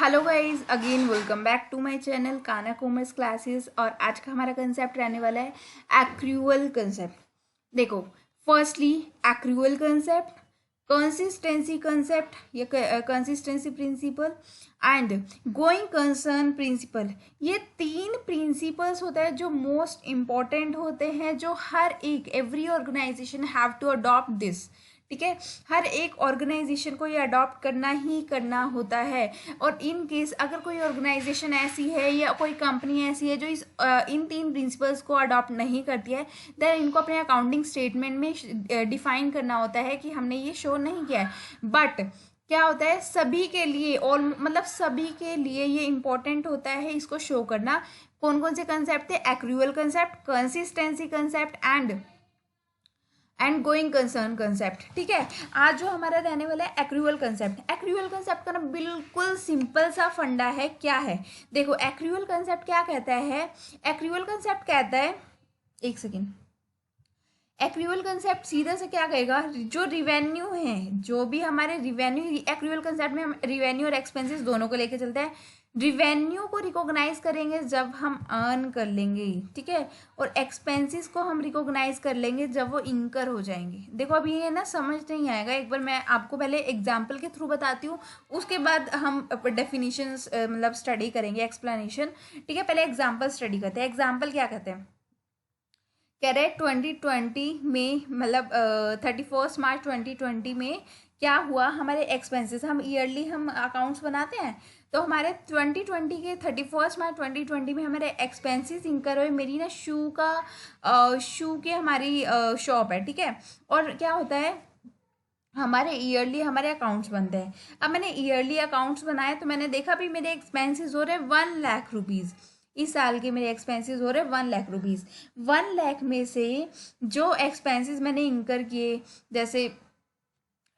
Hello guys, again welcome back to my channel Kana commerce classes. और आज का हमारा कंसेप्ट रहने वाला है एक्रूअल कंसेप्ट। देखो, firstly accrual concept, consistency concept या consistency principle and going concern principle. ये तीन प्रिंसिपल्स होते हैं जो मोस्ट इम्पॉर्टेंट होते हैं, जो हर एक every organisation have to adopt this. ठीक है, हर एक ऑर्गेनाइजेशन को ये अडॉप्ट करना ही करना होता है। और इन केस अगर कोई ऑर्गेनाइजेशन ऐसी है या कोई कंपनी ऐसी है जो इन तीन प्रिंसिपल्स को अडॉप्ट नहीं करती है, देन इनको अपने अकाउंटिंग स्टेटमेंट में डिफाइन करना होता है कि हमने ये शो नहीं किया है। बट क्या होता है, सभी के लिए और मतलब सभी के लिए ये इंपॉर्टेंट होता है इसको शो करना। कौन कौन से कंसेप्ट थे? Accrual concept, consistency concept and going concern concept. ठीक है, आज जो हमारा रहने वाला है एक्रूअल कंसेप्ट। एक्रूअल कंसेप्ट का ना बिल्कुल सिंपल सा फंडा है। क्या है? देखो, एक्रूअल कंसेप्ट क्या कहता है? एक्रूअल कंसेप्ट कहता है, एक सेकेंड, एक्रूअल कंसेप्ट सीधा से क्या कहेगा, जो रिवेन्यू है, जो भी हमारे रिवेन्यू, एक्रूअल कंसेप्ट में हम रिवेन्यू और एक्सपेंसेस दोनों को लेके चलते हैं। रिवेन्यू को रिकॉग्नाइज करेंगे जब हम अर्न कर लेंगे, ठीक है, और एक्सपेंसेस को हम रिकॉग्नाइज कर लेंगे जब वो इंकर हो जाएंगे। देखो, अभी ये ना समझ नहीं आएगा, एक बार मैं आपको पहले एग्जाम्पल के थ्रू बताती हूँ, उसके बाद हम डेफिनेशंस मतलब स्टडी करेंगे, एक्सप्लेनेशन। ठीक है, पहले एग्जाम्पल स्टडी करते हैं। एग्जाम्पल क्या कहते हैं? कह रहे 2020 में, मतलब 31 मार्च 2020 में क्या हुआ, हमारे एक्सपेंसेस, हम ईयरली हम अकाउंट्स बनाते हैं, तो हमारे 2020 के 31 मार्च 2020 में हमारे एक्सपेंसेस इंकर हुए। मेरी ना शू की हमारी शॉप है, ठीक है। और क्या होता है, हमारे ईयरली हमारे अकाउंट्स बनते हैं। अब मैंने ईयरली अकाउंट्स बनाए तो मैंने देखा भी मेरे एक्सपेंसेस हो रहे 1 लाख रुपीज़। इस साल के मेरे एक्सपेंसेस हो रहे 1 लाख रुपीज़। 1 लाख में से जो एक्सपेंसेस मैंने इंकर किए, जैसे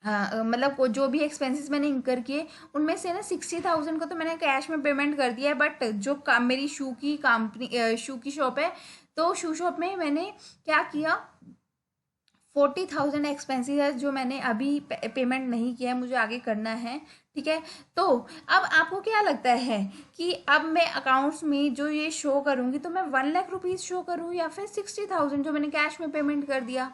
मतलब जो भी एक्सपेंसेस मैंने इंकर किए, उनमें से ना 60,000 को तो मैंने कैश में पेमेंट कर दिया है। बट जो मेरी शू की कंपनी, शू की शॉप है, तो शू शॉप में मैंने क्या किया, 40,000 एक्सपेंसिव है जो मैंने अभी पेमेंट नहीं किया है, मुझे आगे करना है। ठीक है, तो अब आपको क्या लगता है कि अब मैं अकाउंट्स में जो ये शो करूंगी, तो मैं 1 लाख रुपीज़ शो करूँ या फिर 60,000 जो मैंने कैश में पेमेंट कर दिया?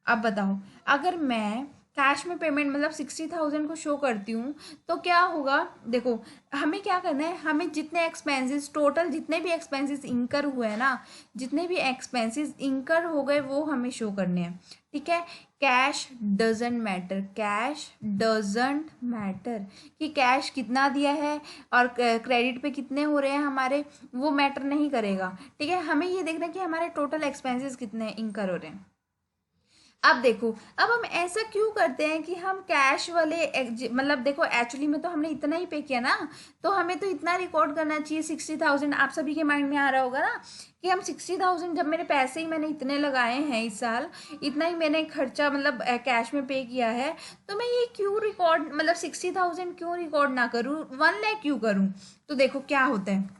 अब बताओ, अगर मैं कैश में पेमेंट मतलब 60,000 को शो करती हूँ तो क्या होगा? देखो, हमें क्या करना है, हमें जितने एक्सपेंसेस, टोटल जितने भी एक्सपेंसेस इंकर हुए हैं ना, जितने भी एक्सपेंसेस इंकर हो गए वो हमें शो करने हैं। ठीक है, cash doesn't matter, cash doesn't matter कि कैश कितना दिया है और क्रेडिट पे कितने हो रहे हैं हमारे, वो मैटर नहीं करेगा। ठीक है, हमें ये देखना है कि हमारे टोटल एक्सपेंसेस कितने इंकर हो रहे हैं। अब देखो, अब हम ऐसा क्यों करते हैं कि हम कैश वाले मतलब देखो, एक्चुअली में तो हमने इतना ही पे किया ना, तो हमें तो इतना रिकॉर्ड करना चाहिए 60,000। आप सभी के माइंड में आ रहा होगा ना कि हम 60,000, जब मेरे पैसे ही मैंने इतने लगाए हैं इस साल, इतना ही मैंने खर्चा मतलब कैश में पे किया है, तो मैं ये क्यों रिकॉर्ड, मतलब 60,000 क्यों रिकॉर्ड ना करूँ, 1 लाख क्यों करूँ? तो देखो क्या होता है,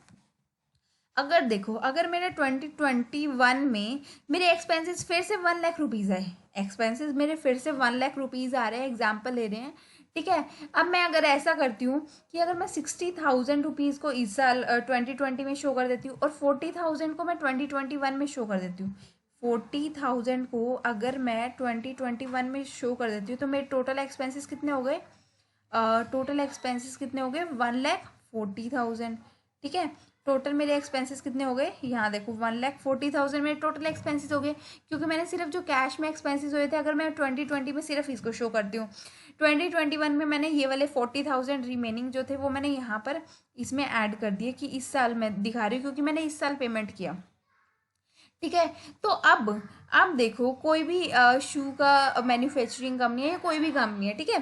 अगर देखो, अगर मेरे 2021 में मेरे एक्सपेंसेस फिर से 1 लाख रुपीज़ आए, एक्सपेंसेस मेरे फिर से 1 लाख रुपीज़ आ रहे हैं, एग्जाम्पल ले रहे हैं। ठीक है, अब मैं अगर ऐसा करती हूँ कि अगर मैं 60,000 रुपीज़ को इस साल 2020 में शो कर देती हूँ और 40,000 को मैं 2021 में शो कर देती हूँ, 40,000 को अगर मैं 2021 में शो कर देती हूँ, तो मेरे टोटल एक्सपेंसेस कितने हो गए? टोटल एक्सपेंसेस कितने हो गए? 1,40,000। ठीक है, टोटल मेरे एक्सपेंसेस कितने हो गए? यहाँ देखो, 1,40,000 मेरे टोटल एक्सपेंसेस हो गए, क्योंकि मैंने सिर्फ जो कैश में एक्सपेंसेस हुए थे, अगर मैं 2020 में सिर्फ इसको शो करती हूँ, 2021 में मैंने ये वाले 40,000 रिमेनिंग जो थे वो मैंने यहाँ पर इसमें ऐड कर दिए कि इस साल मैं दिखा रही हूँ, क्योंकि मैंने इस साल पेमेंट किया। ठीक है, तो अब देखो, कोई भी शू का मैन्युफैक्चरिंग कंपनी है या कोई भी कंपनी है, ठीक है,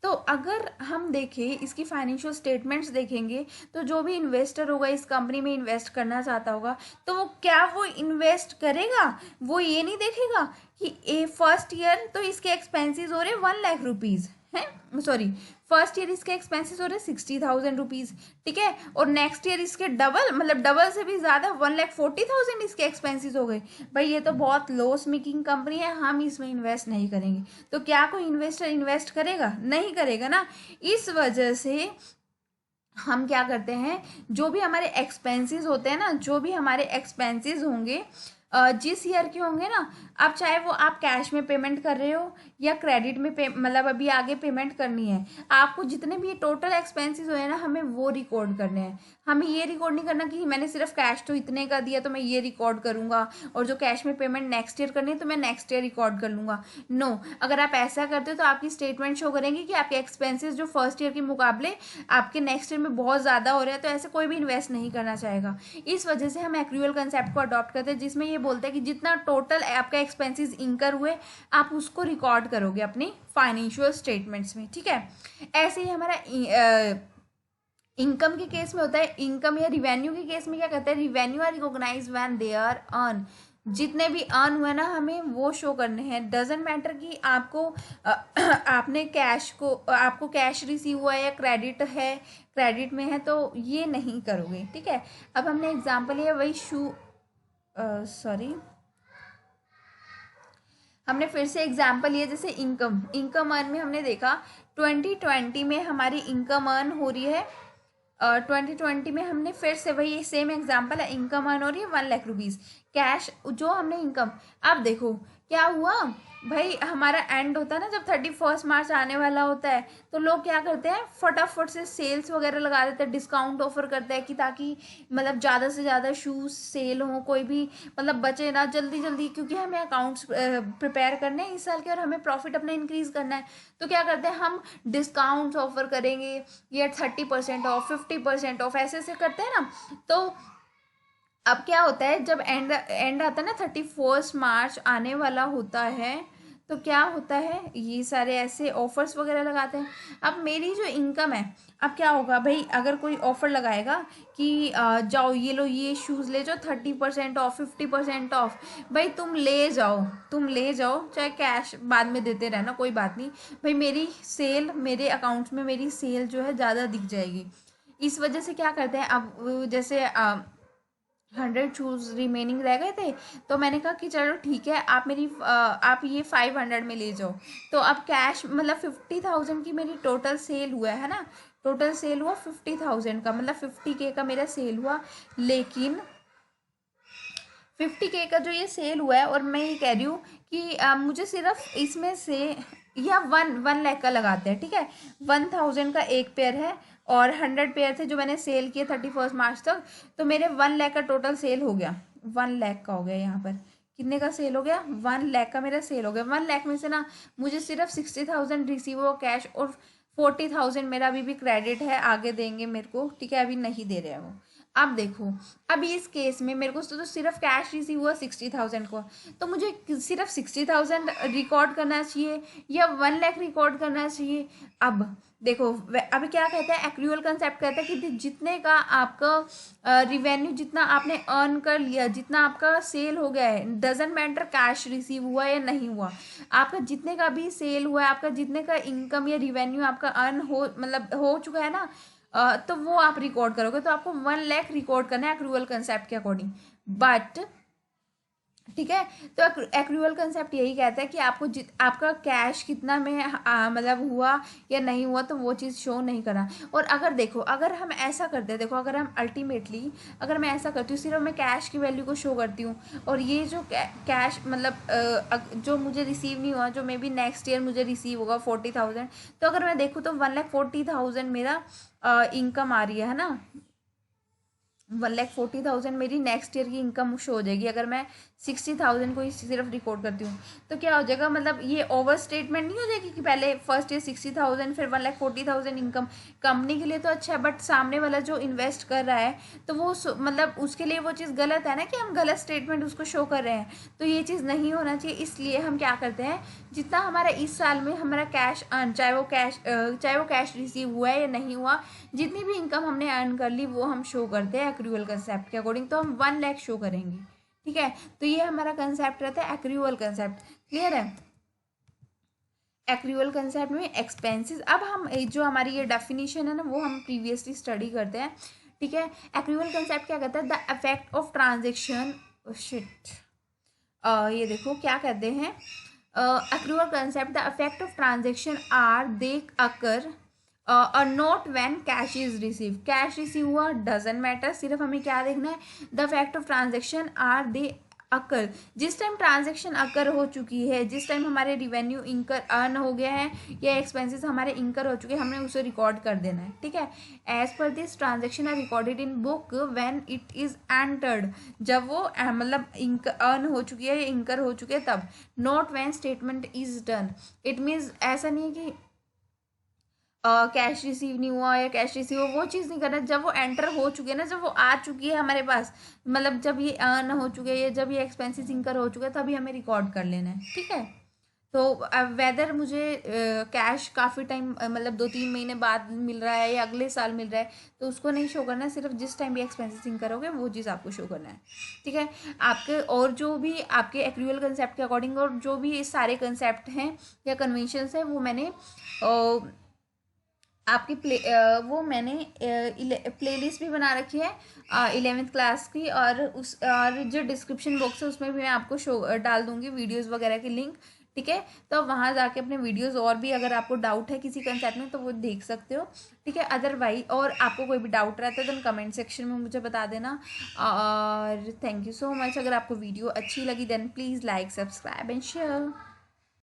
तो अगर हम देखें इसकी फाइनेंशियल स्टेटमेंट्स देखेंगे, तो जो भी इन्वेस्टर होगा इस कंपनी में इन्वेस्ट करना चाहता होगा, तो वो क्या वो इन्वेस्ट करेगा? वो ये नहीं देखेगा कि ए फर्स्ट ईयर तो इसके एक्सपेंसेस हो रहे 1 लाख रुपीज़ हैं, सॉरी, फर्स्ट ईयर इसके एक्सपेंसेस हो रहे 60,000 रुपीज़। ठीक है, और नेक्स्ट ईयर इसके डबल, मतलब डबल से भी ज़्यादा 1,40,000 इसके एक्सपेंसेस हो गए। भाई ये तो बहुत लॉस मेकिंग कंपनी है, हम इसमें इन्वेस्ट नहीं करेंगे। तो क्या कोई इन्वेस्टर इन्वेस्ट करेगा? नहीं करेगा ना। इस वजह से हम क्या करते हैं, जो भी हमारे एक्सपेंसेस होते हैं ना, जो भी हमारे एक्सपेंसेस होंगे जिस ईयर के होंगे ना, अब चाहे वो आप कैश में पेमेंट कर रहे हो या क्रेडिट में मतलब अभी आगे पेमेंट करनी है, आपको जितने भी टोटल एक्सपेंसेस हुए हैं ना, हमें वो रिकॉर्ड करने हैं। हमें ये रिकॉर्ड नहीं करना कि मैंने सिर्फ कैश तो इतने का दिया तो मैं ये रिकॉर्ड करूंगा, और जो कैश में पेमेंट नेक्स्ट ईयर करनी है तो मैं नेक्स्ट ईयर रिकॉर्ड कर लूंगा। नो, अगर आप ऐसा करते हो तो आपकी स्टेटमेंट शो करेंगे कि आपके एक्सपेंसेस जो फर्स्ट ईयर के मुकाबले आपके नेक्स्ट ईयर में बहुत ज़्यादा हो रहे हैं, तो ऐसे कोई भी इन्वेस्ट नहीं करना चाहेगा। इस वजह से हम एक्रूअल कंसेप्ट को अडॉप्ट करते हैं, जिसमें ये बोलते हैं कि जितना टोटल आपका एक्सपेंसेस इंकर हुए आप उसको रिकॉर्ड करोगे अपनी फाइनेंशियल स्टेटमेंट्स में, ठीक है। ऐसे ही हमारा इनकम के केस में होता है। इनकम या रिवेन्यू के केस में क्या कहते हैं, revenue are recognise when they are earn, जितने भी अर्न हुए ना हमें वो शो करने हैं। डजेंट मैटर कि आपको आपने आपको कैश रिसीव हुआ है या क्रेडिट में है, तो ये नहीं करोगे, ठीक है। अब हमने एग्जांपल लिया वही हमने फिर से एग्जाम्पल लिया, जैसे इनकम अर्न में हमने देखा 2020 में हमारी इनकम अर्न हो रही है, 2020 में हमने फिर से वही सेम एग्जाम्पल है, इनकम अर्न हो रही है 1 लाख रुपीज़ कैश जो हमने इनकम। अब देखो क्या हुआ भाई, हमारा एंड होता है ना जब 31 मार्च आने वाला होता है, तो लोग क्या करते हैं फटाफट से सेल्स वगैरह लगा देते हैं, डिस्काउंट ऑफर करते हैं कि ताकि मतलब ज़्यादा से ज़्यादा शूज़ सेल हो, कोई भी मतलब बचे ना, जल्दी जल्दी, क्योंकि हमें अकाउंट्स प्रिपेयर करने हैं इस साल के और हमें प्रॉफिट अपना इंक्रीज़ करना है। तो क्या करते हैं हम डिस्काउंट्स ऑफर करेंगे, या 30% ऑफ, 50% ऑफ, ऐसे ऐसे करते हैं ना। तो अब क्या होता है जब एंड आता है ना, 31 मार्च आने वाला होता है, तो क्या होता है ये सारे ऐसे ऑफर्स वगैरह लगाते हैं। अब मेरी जो इनकम है, अब क्या होगा भाई, अगर कोई ऑफर लगाएगा कि जाओ ये लो, ये शूज़ ले जाओ 30% ऑफ, 50% ऑफ, भाई तुम ले जाओ, चाहे कैश बाद में देते रहना, कोई बात नहीं, भाई मेरी सेल, मेरे अकाउंट्स में मेरी सेल जो है ज़्यादा दिख जाएगी। इस वजह से क्या करते हैं, अब जैसे 100 शूज़ रिमेनिंग रह गए थे, तो मैंने कहा कि चलो ठीक है, आप ये 500 में ले जाओ। तो अब कैश मतलब 50,000 की मेरी टोटल सेल हुआ है ना, टोटल सेल हुआ 50,000 का, मतलब 50K का मेरा सेल हुआ। लेकिन 50K का जो ये सेल हुआ है, और मैं ये कह रही हूँ कि मुझे सिर्फ इसमें से, या 1 लाख का लगाते हैं, ठीक है, 1,000 का एक पेयर है और 100 पेयर थे जो मैंने सेल किए 31 मार्च तक, तो मेरे 1 लाख का टोटल सेल हो गया, 1 लाख का हो गया। यहाँ पर कितने का सेल हो गया, 1 लाख का मेरा सेल हो गया। 1 लाख में से ना मुझे सिर्फ 60,000 रिसीव हुआ कैश, और 40,000 मेरा अभी भी क्रेडिट है, आगे देंगे मेरे को, ठीक है, अभी नहीं दे रहे हैं वो। अब देखो, अभी इस केस में मेरे को तो सिर्फ कैश रिसीव हुआ 60,000 को, तो मुझे सिर्फ 60,000 रिकॉर्ड करना चाहिए या 1 लाख रिकॉर्ड करना चाहिए। अब देखो अभी क्या कहता है, एक्रूअल कंसेप्ट कहता है कि जितने का आपका रिवेन्यू, जितना आपने अर्न कर लिया, जितना आपका सेल हो गया है, डजेंट मैटर कैश रिसीव हुआ या नहीं हुआ, आपका जितने का भी सेल हुआ है, आपका जितने का इनकम या रिवेन्यू आपका अर्न हो मतलब हो चुका है ना, तो वो आप रिकॉर्ड करोगे, तो आपको 1 लाख रिकॉर्ड करना है एक्रूअल कंसेप्ट के अकॉर्डिंग। बट ठीक है, तो एक्रूअल कंसेप्ट यही कहता है कि आपको आपका कैश कितना में मतलब हुआ या नहीं हुआ, तो वो चीज़ शो नहीं करा। और अगर देखो, अगर हम ऐसा करते हैं, देखो अगर हम अल्टीमेटली, अगर मैं ऐसा करती हूँ, सिर्फ मैं कैश की वैल्यू को शो करती हूँ, और ये जो कैश मतलब जो मुझे रिसीव नहीं हुआ, जो मे बी नेक्स्ट ईयर मुझे रिसीव होगा 40,000, तो अगर मैं देखूँ तो 1,40,000 मेरा इनकम आ रही है ना, 1,40,000 मेरी नेक्स्ट ईयर की इनकम शो हो जाएगी, अगर मैं 60,000 को ही सिर्फ रिकॉर्ड करती हूँ। तो क्या हो जाएगा, मतलब ये ओवर स्टेटमेंट नहीं हो जाएगी कि पहले फर्स्ट ईयर 60,000 फिर 1,40,000 इनकम। कंपनी के लिए तो अच्छा है, बट सामने वाला जो इन्वेस्ट कर रहा है, तो वो मतलब उसके लिए वो चीज़ गलत है ना, कि हम गलत स्टेटमेंट उसको शो कर रहे हैं, तो ये चीज़ नहीं होना चाहिए। इसलिए हम क्या करते हैं, जितना हमारा इस साल में हमारा कैश अर्न, चाहे वो कैश रिसीव हुआ है या नहीं हुआ, जितनी भी इनकम हमने अर्न कर ली वो हम शो करते हैं एक्रूअल कंसेप्ट के अकॉर्डिंग, तो हम 1 लाख शो करेंगे, ठीक है। तो ये हमारा कंसेप्ट रहता है एक्रूअल कंसेप्ट, क्लियर है। एक्रूअल कंसेप्ट में एक्सपेंसेस, अब हम जो हमारी ये डेफिनेशन है ना, वो हम प्रीवियसली स्टडी करते हैं, ठीक है। एक्रूअल कंसेप्ट क्या कहता है, the effect of transaction, shit, ये देखो क्या कहते हैं, accrual concept, the effect of transaction are they occur not when cash is receive, cash receive हुआ डजेंट मैटर, सिर्फ हमें क्या देखना है, the fact of transaction are they occur, जिस टाइम ट्रांजेक्शन अकर हो चुकी है, जिस टाइम हमारे रिवेन्यू इंकर अर्न हो गया है या एक्सपेंसेस हमारे इंकर हो चुके हैं, हमने उसे रिकॉर्ड कर देना है, ठीक है। As per this transaction are recorded in book when it is entered, जब वो मतलब अर्न हो चुकी है या इंकर हो चुकी है तब। Not when statement is done, it means ऐसा नहीं है कि कैश रिसीव नहीं हुआ या कैश रिसीव हुआ, वो चीज़ नहीं करना। जब वो एंटर हो चुकी है ना, जब वो आ चुकी है हमारे पास, मतलब जब ये अर्न हो चुके हैं या जब ये एक्सपेंसेस इंकर हो चुके हैं, तभी हमें रिकॉर्ड कर लेना है, ठीक है। तो वेदर मुझे कैश काफ़ी टाइम मतलब 2-3 महीने बाद मिल रहा है या अगले साल मिल रहा है, तो उसको नहीं शो करना है, सिर्फ जिस टाइम भी एक्सपेंसेस इंकर हो गए वो चीज़ आपको शो करना है, ठीक है। आपके और जो भी आपके एक्रूअल कंसेप्ट के अकॉर्डिंग और जो भी ये सारे कंसेप्ट हैं या कन्वेंशंस हैं, वो मैंने आपकी वो मैंने प्लेलिस्ट भी बना रखी है 11th क्लास की, और जो डिस्क्रिप्शन बॉक्स है उसमें भी मैं आपको शो डाल दूंगी वीडियोस वगैरह की लिंक, ठीक है। तो वहाँ जाके अपने वीडियोस और भी अगर आपको डाउट है किसी कंसेप्ट में तो वो देख सकते हो, ठीक है। अदरवाइज और आपको कोई भी डाउट रहता है तो कमेंट सेक्शन में मुझे बता देना। और थैंक यू सो मच। अगर आपको वीडियो अच्छी लगी then please like, subscribe and share.